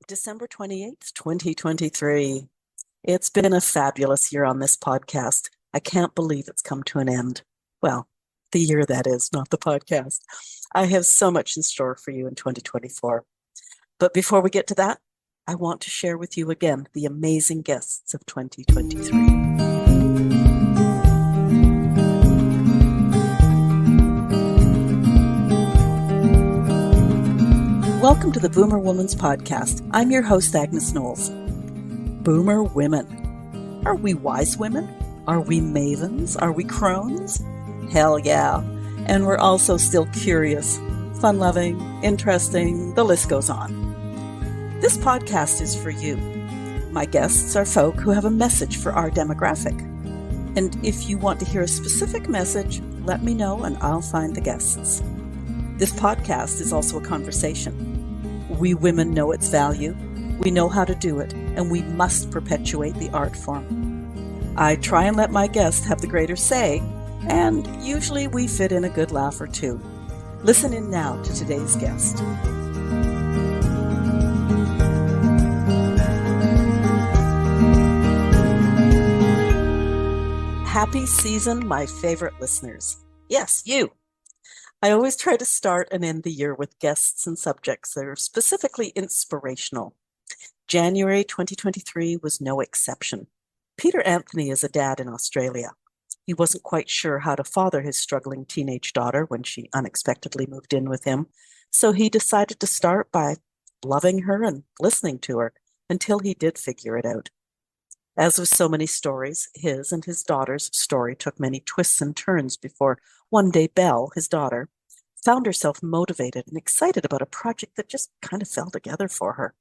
December 28th, 2023. It's been a fabulous year on this podcast. I can't believe it's come to an end. Well, the year that is, not the podcast. I have so much in store for you in 2024. But before we get to that, I want to share with you again the amazing guests of 2023. Welcome to the Boomer Woman's Podcast. I'm your host, Agnes Knowles. Boomer women. Are we wise women? Are we mavens? Are we crones? Hell yeah. And we're also still curious, fun-loving, interesting, the list goes on. This podcast is for you. My guests are folk who have a message for our demographic. And if you want to hear a specific message, let me know and I'll find the guests. This podcast is also a conversation. We women know its value, we know how to do it, and we must perpetuate the art form. I try and let my guests have the greater say, and usually we fit in a good laugh or two. Listen in now to today's guest. Happy season, my favorite listeners. Yes, you. I always try to start and end the year with guests and subjects that are specifically inspirational. January 2023 was no exception. Peter Anthony is a dad in Australia. He wasn't quite sure how to father his struggling teenage daughter when she unexpectedly moved in with him, so he decided to start by loving her and listening to her until he did figure it out. As with so many stories, his and his daughter's story took many twists and turns before one day Belle, his daughter, found herself motivated and excited about a project that just kind of fell together for her.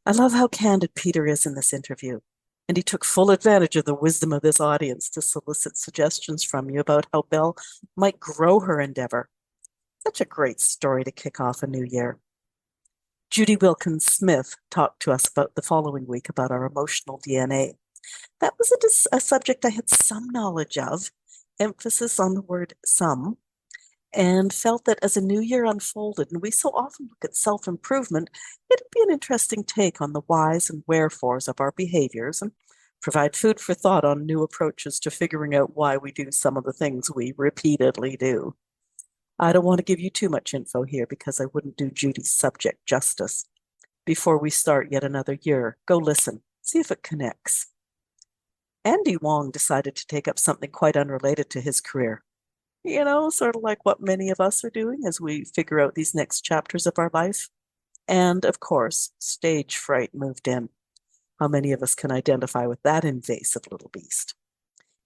I love how candid Peter is in this interview, and he took full advantage of the wisdom of this audience to solicit suggestions from you about how Belle might grow her endeavor. Such a great story to kick off a new year. Judy Wilkins Smith talked to us about the following week about our emotional DNA. That was a subject I had some knowledge of, emphasis on the word some, and felt that as a new year unfolded and we so often look at self-improvement, it'd be an interesting take on the whys and wherefores of our behaviors and provide food for thought on new approaches to figuring out why we do some of the things we repeatedly do. I don't want to give you too much info here because I wouldn't do Judy's subject justice. Before we start yet another year, go listen, see if it connects. Andy Wong decided to take up something quite unrelated to his career. You know, sort of like what many of us are doing as we figure out these next chapters of our life. And of course, stage fright moved in. How many of us can identify with that invasive little beast?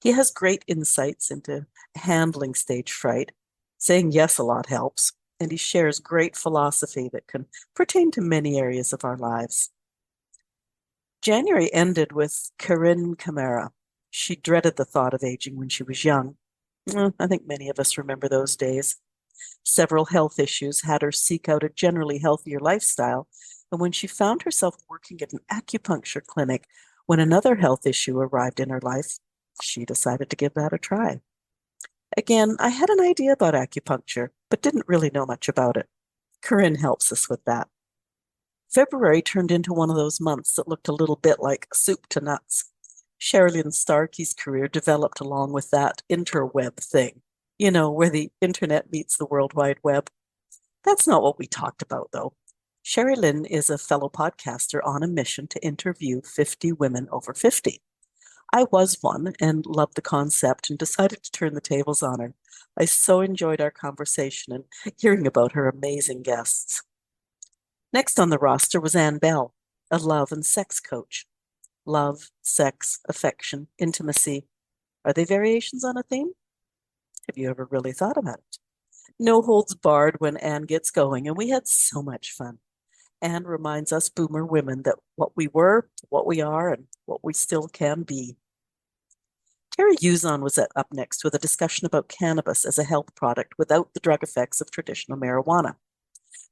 He has great insights into handling stage fright. Saying yes a lot helps, and he shares great philosophy that can pertain to many areas of our lives. January ended with Corinne Camara. She dreaded the thought of aging when she was young. I think many of us remember those days. Several health issues had her seek out a generally healthier lifestyle, and when she found herself working at an acupuncture clinic when another health issue arrived in her life, she decided to give that a try. Again, I had an idea about acupuncture, but didn't really know much about it. Corinne helps us with that. February turned into one of those months that looked a little bit like soup to nuts. Sherilyn Starkey's career developed along with that interweb thing, you know, where the internet meets the World Wide Web. That's not what we talked about, though. Sherilyn is a fellow podcaster on a mission to interview 50 women over 50. I was one and loved the concept and decided to turn the tables on her. I so enjoyed our conversation and hearing about her amazing guests. Next on the roster was Ann Bell, a love and sex coach. Love, sex, affection, intimacy. Are they variations on a theme? Have you ever really thought about it? No holds barred when Ann gets going, and we had so much fun. Ann reminds us boomer women that what we were, what we are, and what we still can be. Terry Uzon was up next with a discussion about cannabis as a health product without the drug effects of traditional marijuana.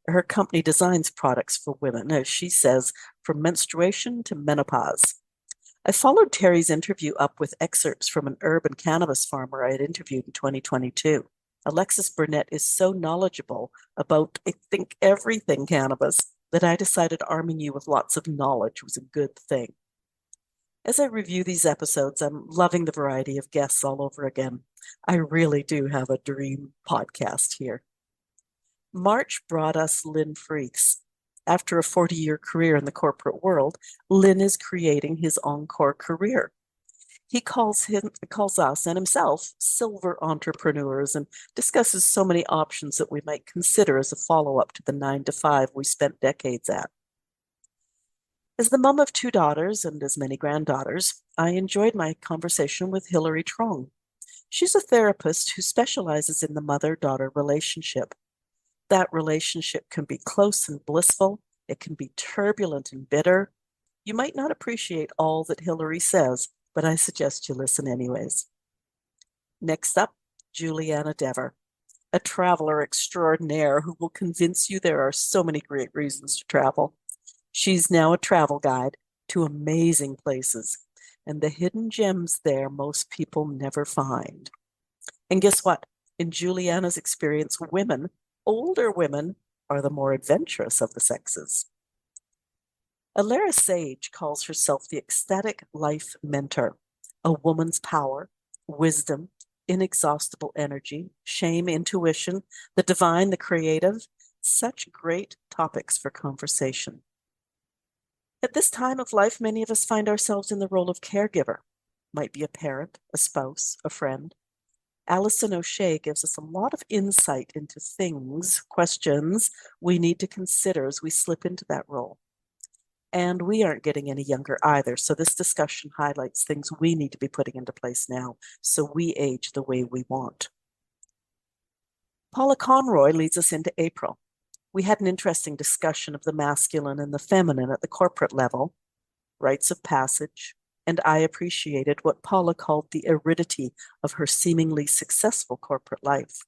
Her company designs products for women, as she says, from menstruation to menopause. I followed Terry's interview up with excerpts from an urban cannabis farmer I had interviewed in 2022. Alexis Burnett is so knowledgeable about, I think, everything cannabis that I decided arming you with lots of knowledge was a good thing. As I review these episodes, I'm loving the variety of guests all over again. I really do have a dream podcast here. March brought us Lynn Freaks. After a 40-year career in the corporate world, Lynn is creating his encore career. He calls us and himself silver entrepreneurs and discusses so many options that we might consider as a follow-up to the 9 to 5 we spent decades at. As the mom of 2 daughters and as many granddaughters, I enjoyed my conversation with Hilary Trong. She's a therapist who specializes in the mother-daughter relationship. That relationship can be close and blissful. It can be turbulent and bitter. You might not appreciate all that Hilary says, but I suggest you listen anyways. Next up, Juliana Dever, a traveler extraordinaire who will convince you there are so many great reasons to travel. She's now a travel guide to amazing places and the hidden gems there most people never find. And guess what? In Juliana's experience, women, older women, are the more adventurous of the sexes. Alara Sage calls herself the ecstatic life mentor, a woman's power, wisdom, inexhaustible energy, shame, intuition, the divine, the creative, such great topics for conversation. At this time of life, many of us find ourselves in the role of caregiver. Might be a parent, a spouse, a friend. Alison O'Shea gives us a lot of insight into things, questions we need to consider as we slip into that role. And we aren't getting any younger either, so this discussion highlights things we need to be putting into place now so we age the way we want. Paula Conroy leads us into April. We had an interesting discussion of the masculine and the feminine at the corporate level, rites of passage, and I appreciated what Paula called the aridity of her seemingly successful corporate life.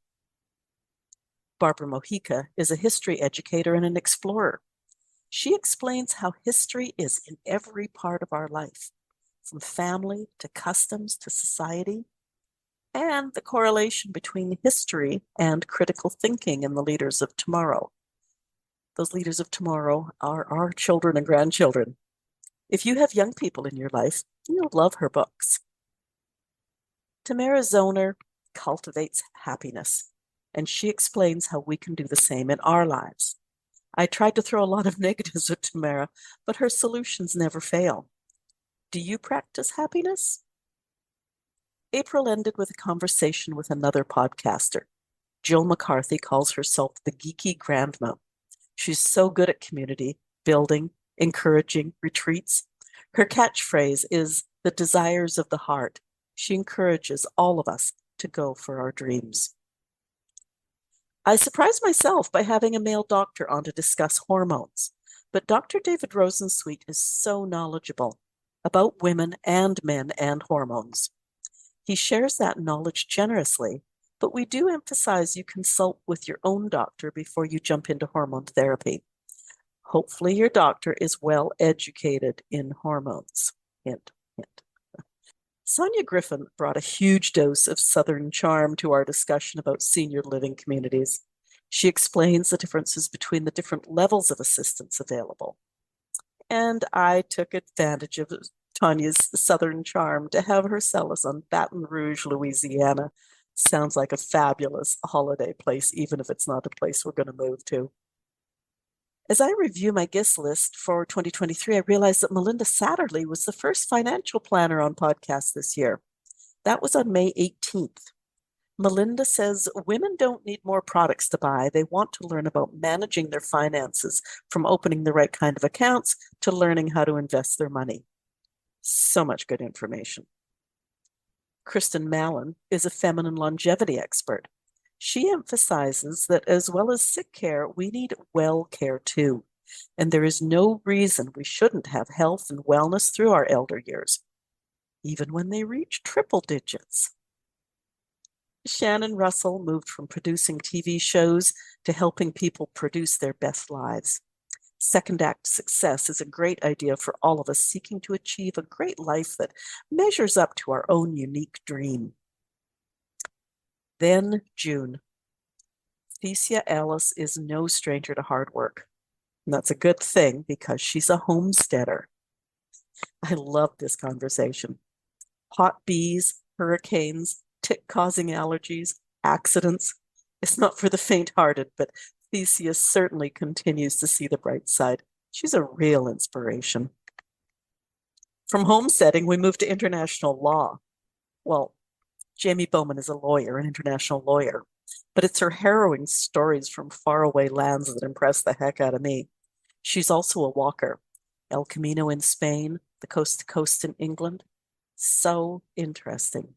Barbara Mojica is a history educator and an explorer. She explains how history is in every part of our life, from family to customs to society, and the correlation between history and critical thinking in the leaders of tomorrow. Those leaders of tomorrow are our children and grandchildren. If you have young people in your life, you'll love her books. Tamara Zoner cultivates happiness, and she explains how we can do the same in our lives. I tried to throw a lot of negatives at Tamara, but her solutions never fail. Do you practice happiness? April ended with a conversation with another podcaster. Jill McCarthy calls herself the geeky grandma. She's so good at community, building, encouraging, retreats. Her catchphrase is the desires of the heart. She encourages all of us to go for our dreams. I surprised myself by having a male doctor on to discuss hormones, but Dr. David Rosensweet is so knowledgeable about women and men and hormones. He shares that knowledge generously, but we do emphasize you consult with your own doctor before you jump into hormone therapy. Hopefully your doctor is well educated in hormones. Hint, hint. Sonia Griffin brought a huge dose of Southern charm to our discussion about senior living communities. She explains the differences between the different levels of assistance available. And I took advantage of Tanya's Southern charm to have her sell us on Baton Rouge, Louisiana. Sounds like a fabulous holiday place, even if it's not a place we're going to move to. As I review my guest list for 2023, I realized that Melinda Satterley was the first financial planner on podcast this year. That was on May 18th. Melinda says women don't need more products to buy. They want to learn about managing their finances, from opening the right kind of accounts to learning how to invest their money. So much good information. Kristen Mallon is a feminine longevity expert. She emphasizes that as well as sick care, we need well care too. And there is no reason we shouldn't have health and wellness through our elder years, even when they reach triple digits. Shannon Russell moved from producing TV shows to helping people produce their best lives. Second act success is a great idea for all of us seeking to achieve a great life that measures up to our own unique dream. Then June. Thesia Ellis is no stranger to hard work. And that's a good thing because she's a homesteader. I love this conversation. Hot bees, hurricanes, tick-causing allergies, accidents. It's not for the faint-hearted, but Theseus certainly continues to see the bright side. She's a real inspiration. From homesteading, we move to international law. Well, Jamie Bowman is a lawyer, an international lawyer, but it's her harrowing stories from faraway lands that impress the heck out of me. She's also a walker. El Camino in Spain, the coast to coast in England. So interesting.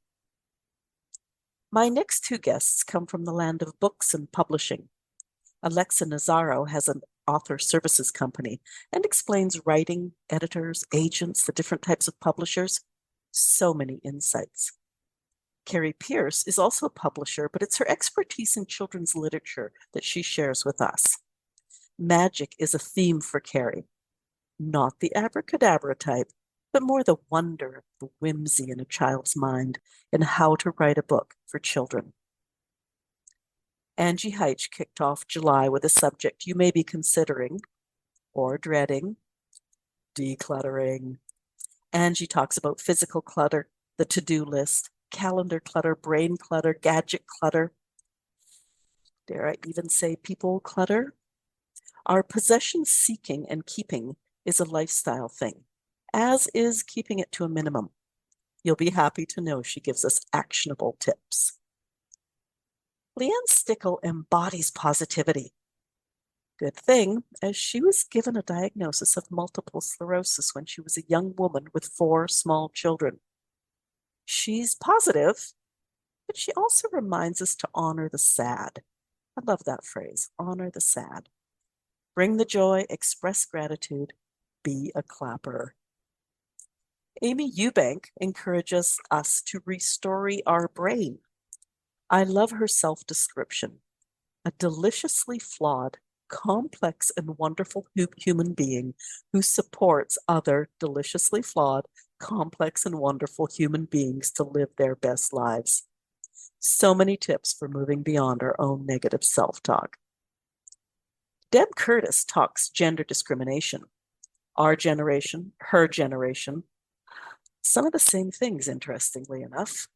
My next two guests come from the land of books and publishing. Alexa Nazaro has an author services company and explains writing, editors, agents, the different types of publishers. So many insights. Carrie Pierce is also a publisher, but it's her expertise in children's literature that she shares with us. Magic is a theme for Carrie, not the abracadabra type, but more the wonder, the whimsy in a child's mind, and how to write a book for children. Angie Heitch kicked off July with a subject you may be considering or dreading: decluttering. Angie talks about physical clutter, the to-do list, calendar clutter, brain clutter, gadget clutter. Dare I even say people clutter? Our possession seeking and keeping is a lifestyle thing, as is keeping it to a minimum. You'll be happy to know she gives us actionable tips. Leanne Stickle embodies positivity. Good thing, as she was given a diagnosis of multiple sclerosis when she was a young woman with 4 small children. She's positive, but she also reminds us to honor the sad. I love that phrase, honor the sad. Bring the joy, express gratitude, be a clapper. Amy Eubank encourages us to restore our brain. I love her self-description. A deliciously flawed, complex, and wonderful human being who supports other deliciously flawed, complex, and wonderful human beings to live their best lives. So many tips for moving beyond our own negative self-talk. Deb Curtis talks gender discrimination. Our generation, her generation. Some of the same things, interestingly enough.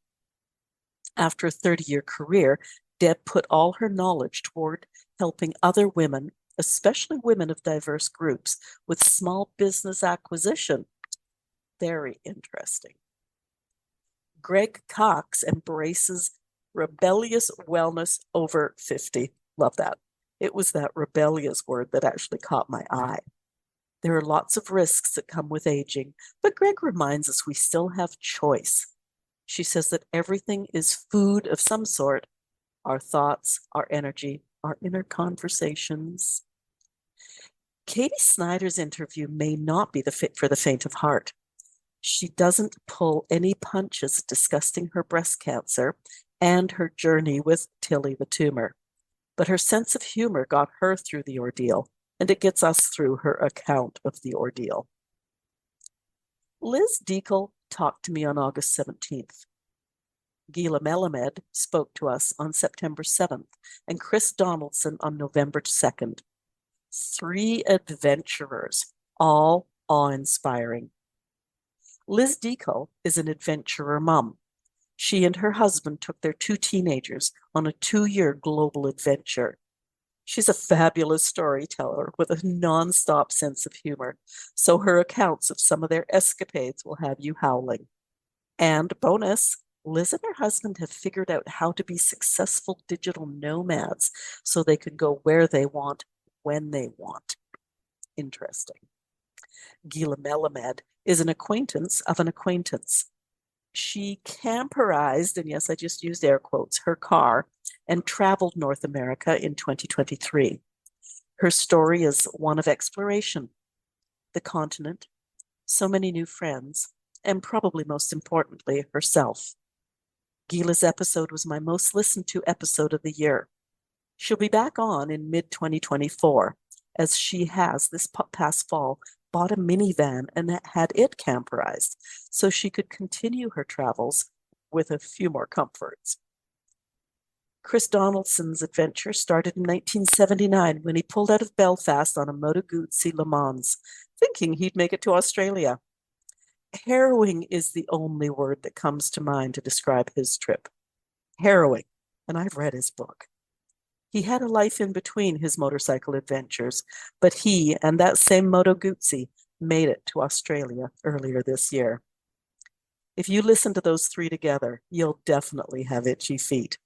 After a 30-year career, Deb put all her knowledge toward helping other women, especially women of diverse groups, with small business acquisition. Very interesting. Greg Cox embraces rebellious wellness over 50. Love that. It was that rebellious word that actually caught my eye. There are lots of risks that come with aging, but Greg reminds us we still have choice. She says that everything is food of some sort: our thoughts, our energy, our inner conversations. Katie Snyder's interview may not be the fit for the faint of heart. She doesn't pull any punches discussing her breast cancer and her journey with Tilly the tumor, but her sense of humor got her through the ordeal, and it gets us through her account of the ordeal. Liz Deacle talked to me on August 17th. Gila Melamed spoke to us on September 7th, and Chris Donaldson on November 2nd. 3 adventurers, all awe-inspiring. Liz Deacle is an adventurer mom. She and her husband took their 2 teenagers on a 2-year global adventure. She's a fabulous storyteller with a nonstop sense of humor, so her accounts of some of their escapades will have you howling. And bonus, Liz and her husband have figured out how to be successful digital nomads so they can go where they want, when they want. Interesting. Gila Melamed is an acquaintance of an acquaintance. She camperized, and yes, I just used air quotes, her car and traveled North America in 2023. Her story is one of exploration, the continent, so many new friends, and probably most importantly, herself. Gila's episode was my most listened to episode of the year. She'll be back on in mid-2024, as she has this past fall bought a minivan and had it camperized so she could continue her travels with a few more comforts. Chris Donaldson's adventure started in 1979 when he pulled out of Belfast on a Moto Guzzi Le Mans, thinking he'd make it to Australia. Harrowing is the only word that comes to mind to describe his trip. Harrowing, and I've read his book. He had a life in between his motorcycle adventures, but he and that same Moto Guzzi made it to Australia earlier this year. If you listen to those three together, you'll definitely have itchy feet.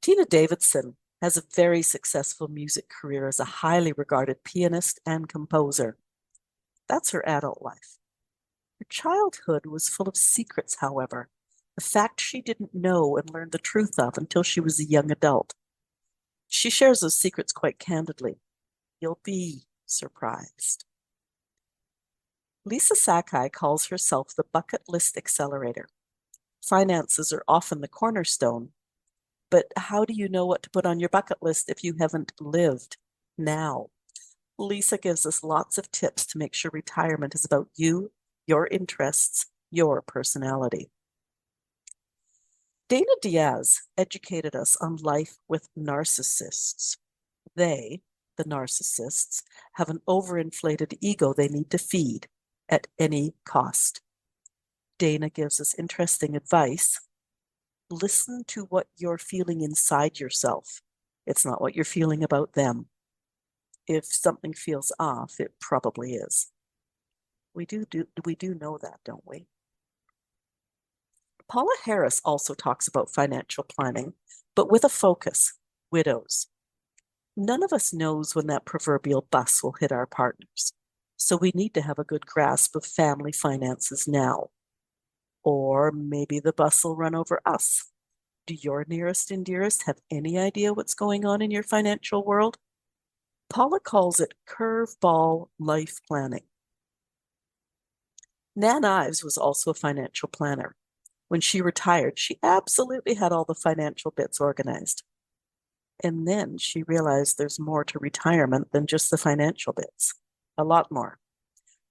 Tina Davidson has a very successful music career as a highly regarded pianist and composer. That's her adult life. Her childhood was full of secrets, however, a fact she didn't know and learn the truth of until she was a young adult. She shares those secrets quite candidly. You'll be surprised. Lisa Sakai calls herself the bucket list accelerator. Finances are often the cornerstone, but how do you know what to put on your bucket list if you haven't lived now? Lisa gives us lots of tips to make sure retirement is about you, your interests, your personality. Dana Diaz educated us on life with narcissists. They, the narcissists, have an overinflated ego they need to feed at any cost. Dana gives us interesting advice. Listen to what you're feeling inside yourself. It's not what you're feeling about them. If something feels off, it probably is. We do know that, don't we? Paula Harris also talks about financial planning, but with a focus, widows. None of us knows when that proverbial bus will hit our partners, so we need to have a good grasp of family finances now. Or maybe the bus will run over us. Do your nearest and dearest have any idea what's going on in your financial world? Paula calls it curveball life planning. Nan Ives was also a financial planner. When she retired, she absolutely had all the financial bits organized. And then she realized there's more to retirement than just the financial bits, a lot more.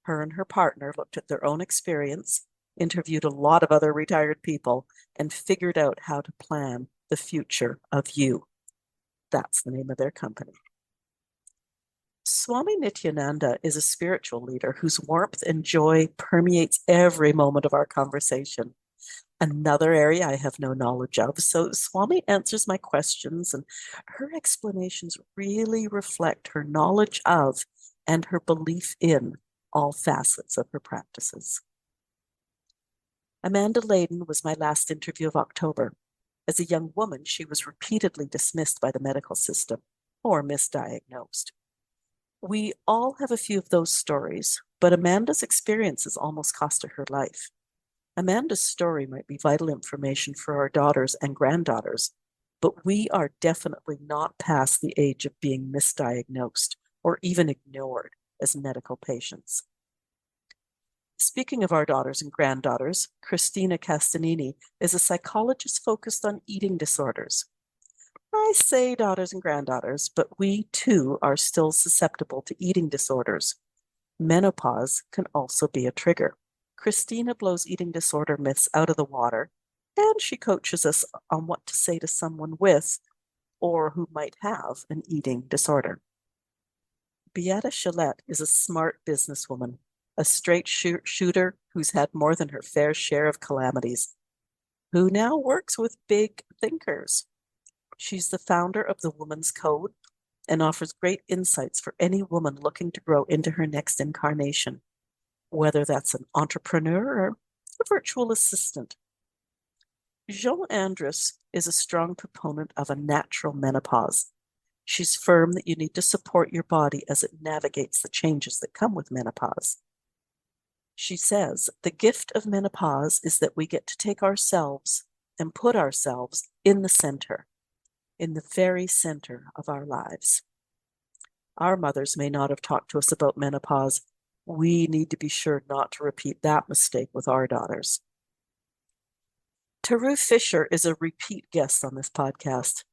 Her and her partner looked at their own experience, interviewed a lot of other retired people, and figured out how to plan the future of you. That's the name of their company. Swami Nityananda is a spiritual leader whose warmth and joy permeates every moment of our conversation. Another area I have no knowledge of, so Swami answers my questions, and her explanations really reflect her knowledge of and her belief in all facets of her practices. Amanda Layden was my last interview of October. As a young woman, she was repeatedly dismissed by the medical system or misdiagnosed. We all have a few of those stories, but Amanda's experiences almost cost her her life. Amanda's story might be vital information for our daughters and granddaughters, but we are definitely not past the age of being misdiagnosed or even ignored as medical patients. Speaking of our daughters and granddaughters, Christina Castanini is a psychologist focused on eating disorders. I say daughters and granddaughters, but we too are still susceptible to eating disorders. Menopause can also be a trigger. Christina blows eating disorder myths out of the water, and she coaches us on what to say to someone with or who might have an eating disorder. Beata Gillette is a smart businesswoman, a straight shooter who's had more than her fair share of calamities, who now works with big thinkers. She's the founder of the Woman's Code and offers great insights for any woman looking to grow into her next incarnation, whether that's an entrepreneur or a virtual assistant. Jo Andrus is a strong proponent of a natural menopause. She's firm that you need to support your body as it navigates the changes that come with menopause. She says the gift of menopause is that we get to take ourselves and put ourselves in the center, in the very center of our lives. Our mothers may not have talked to us about menopause. We need to be sure not to repeat that mistake with our daughters. Taru Fisher is a repeat guest on this podcast.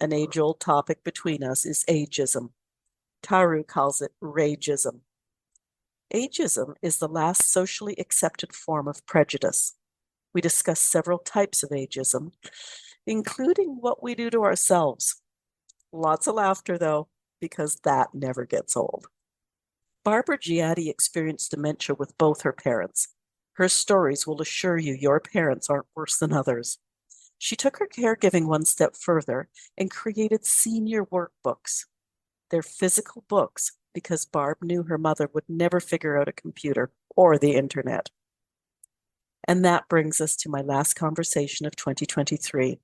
An age-old topic between us is ageism. Taru calls it rageism. Ageism is the last socially accepted form of prejudice. We discuss several types of ageism, including what we do to ourselves. Lots of laughter, though, because that never gets old. Barbara Giatti experienced dementia with both her parents. Her stories will assure you your parents aren't worse than others. She took her caregiving one step further and created senior workbooks. They're physical books because Barb knew her mother would never figure out a computer or the internet. And that brings us to my last conversation of 2023.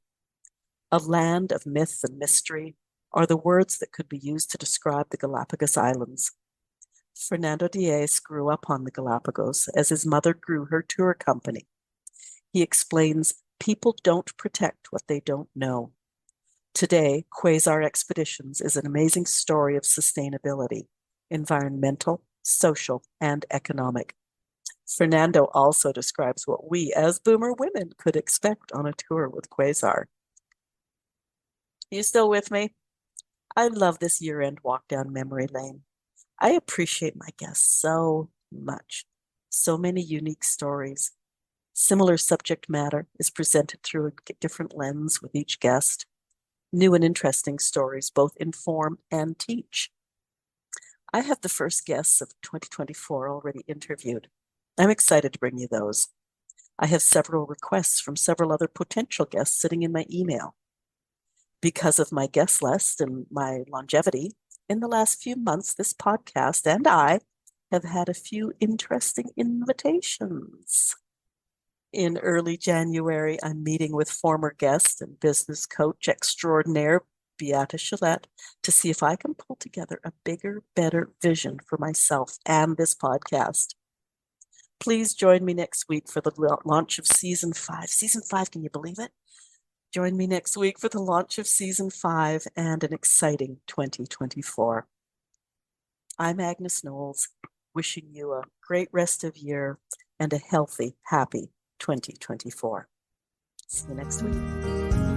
A land of myth and mystery are the words that could be used to describe the Galapagos Islands. Fernando Diaz grew up on the Galapagos as his mother grew her tour company. He explains, people don't protect what they don't know. Today, Quasar Expeditions is an amazing story of sustainability, environmental, social, and economic. Fernando also describes what we as boomer women could expect on a tour with Quasar. You still with me? I love this year-end walk down memory lane. I appreciate my guests so much. So many unique stories. Similar subject matter is presented through a different lens with each guest. New and interesting stories both inform and teach. I have the first guests of 2024 already interviewed. I'm excited to bring you those. I have several requests from several other potential guests sitting in my email. Because of my guest list and my longevity, in the last few months, this podcast and I have had a few interesting invitations. In early January, I'm meeting with former guest and business coach extraordinaire Beata Gillette to see if I can pull together a bigger, better vision for myself and this podcast. Please join me next week for the launch of season 5. Season 5, can you believe it? Join me next week for the launch of season 5 and an exciting 2024. I'm Agnes Knowles, wishing you a great rest of year and a healthy, happy 2024. See you next week.